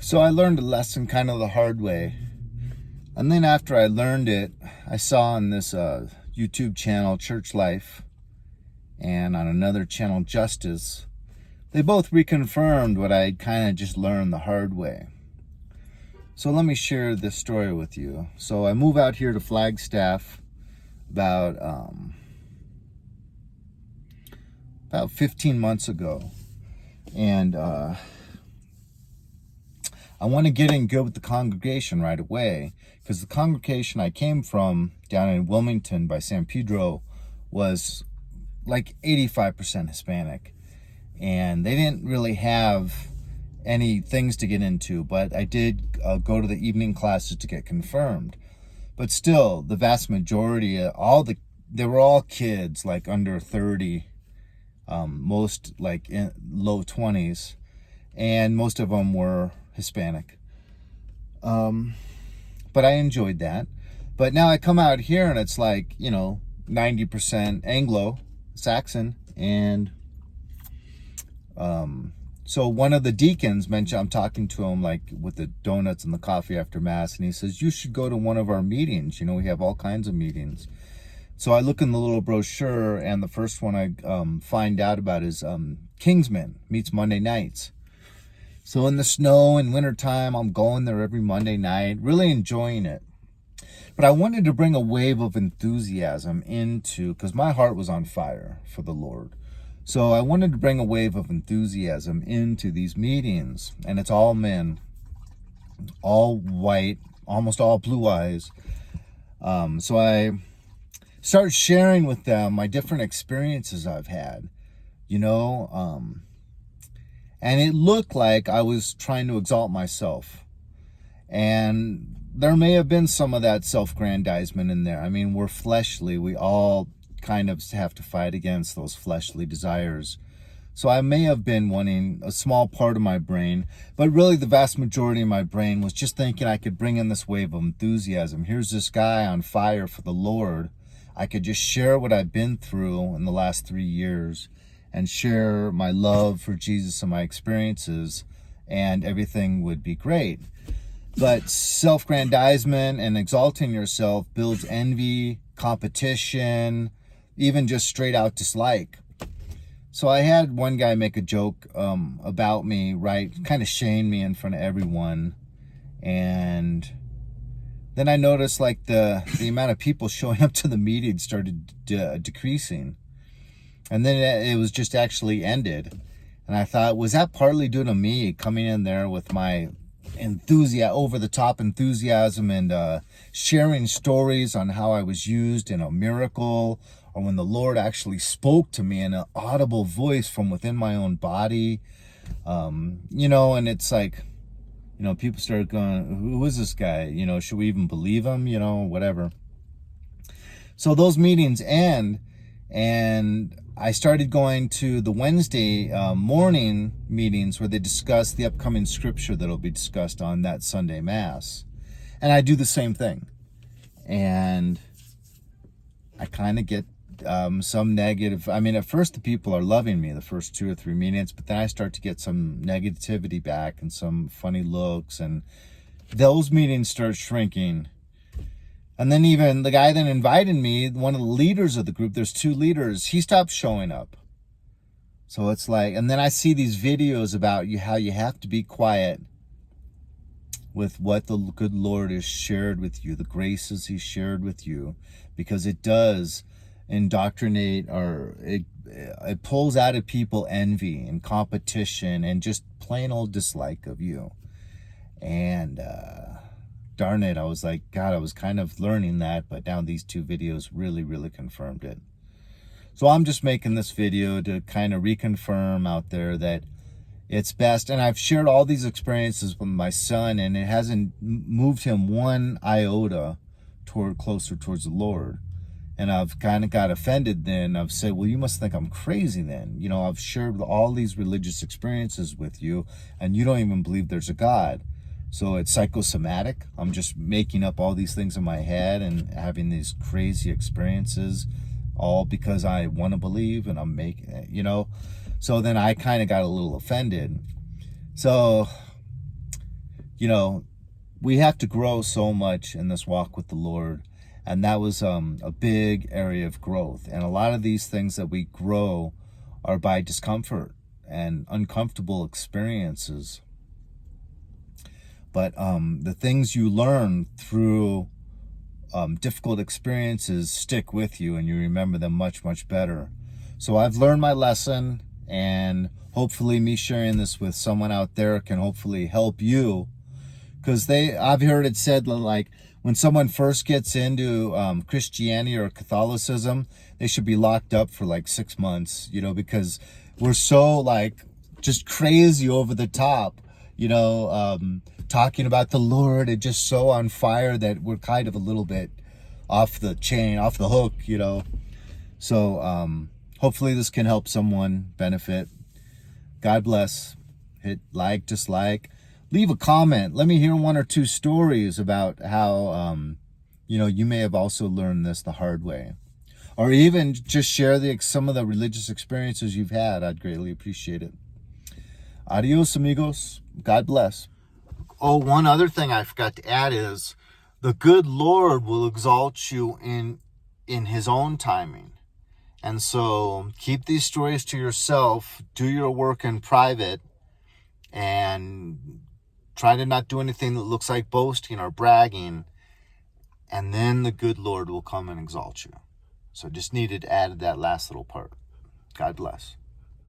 So I learned a lesson kind of the hard way. And then after I learned it, I saw on this YouTube channel, Church Life, and on another channel, Justice, they both reconfirmed what I kind of just learned the hard way. So let me share this story with you. So I moved out here to Flagstaff about 15 months ago. And I want to get in good with the congregation right away, because the congregation I came from down in Wilmington by San Pedro was like 85% Hispanic. And they didn't really have any things to get into, but I did go to the evening classes to get confirmed. But still, the vast majority, they were all kids like under 30, most like in low 20s, and most of them were Hispanic. But I enjoyed that. But now I come out here and it's like, 90% Anglo-Saxon. And so one of the deacons mentioned, I'm talking to him like with the donuts and the coffee after Mass, and he says, you should go to one of our meetings. We have all kinds of meetings. So I look in the little brochure, and the first one I find out about is Kingsman meets Monday nights. So in the snow and wintertime, I'm going there every Monday night, really enjoying it. But I wanted to bring a wave of enthusiasm because my heart was on fire for the Lord. So I wanted to bring a wave of enthusiasm into these meetings. And it's all men, all white, almost all blue eyes. So I start sharing with them my different experiences I've had, and it looked like I was trying to exalt myself. And there may have been some of that self-grandizement in there. I mean, we're fleshly. We all kind of have to fight against those fleshly desires. So I may have been wanting a small part of my brain, but really the vast majority of my brain was just thinking I could bring in this wave of enthusiasm. Here's this guy on fire for the Lord. I could just share what I've been through in the last 3 years and share my love for Jesus and my experiences, and everything would be great. But self-grandizement and exalting yourself builds envy, competition, even just straight out dislike. So I had one guy make a joke about me, right? Kind of shame me in front of everyone. And then I noticed like the amount of people showing up to the meeting started decreasing. And then it was just actually ended. And I thought, was that partly due to me coming in there with my over-the-top enthusiasm and sharing stories on how I was used in a miracle, or when the Lord actually spoke to me in an audible voice from within my own body? And it's like, people started going, who is this guy? Should we even believe him? Whatever. So those meetings end, and I started going to the Wednesday morning meetings where they discuss the upcoming scripture that will be discussed on that Sunday Mass. And I do the same thing. And I kind of get some negative. I mean, at first the people are loving me the first 2 or 3 meetings, but then I start to get some negativity back and some funny looks, and those meetings start shrinking. And then even the guy that invited me, one of the leaders of the group, there's 2 leaders, he stopped showing up. So it's like, and then I see these videos about how you have to be quiet with what the good Lord has shared with you, the graces He shared with you, because it does indoctrinate, or it pulls out of people envy and competition and just plain old dislike of you. And darn it, I was like, God, I was kind of learning that, but now these 2 videos really, really confirmed it. So I'm just making this video to kind of reconfirm out there that it's best. And I've shared all these experiences with my son, and it hasn't moved him one iota closer towards the Lord. And I've kind of got offended then. I've said, well, you must think I'm crazy then. I've shared all these religious experiences with you, and you don't even believe there's a God. So it's psychosomatic. I'm just making up all these things in my head and having these crazy experiences, all because I want to believe, and I'm making it, So then I kind of got a little offended. So you know, we have to grow so much in this walk with the Lord. And that was a big area of growth. And a lot of these things that we grow are by discomfort and uncomfortable experiences. But the things you learn through difficult experiences stick with you, and you remember them much, much better. So I've learned my lesson, and hopefully me sharing this with someone out there can hopefully help you. Because I've heard it said, like, when someone first gets into Christianity or Catholicism, they should be locked up for like 6 months, because we're so like just crazy over the top, talking about the Lord and just so on fire that we're kind of a little bit off the chain, off the hook, So hopefully this can help someone benefit. God bless. Hit like, dislike. Leave a comment. Let me hear 1 or 2 stories about how, you may have also learned this the hard way. Or even just share some of the religious experiences you've had. I'd greatly appreciate it. Adios, amigos. God bless. Oh, one other thing I forgot to add is the good Lord will exalt you in his own timing. And so keep these stories to yourself. Do your work in private. And try to not do anything that looks like boasting or bragging. And then the good Lord will come and exalt you. So just needed to add that last little part. God bless.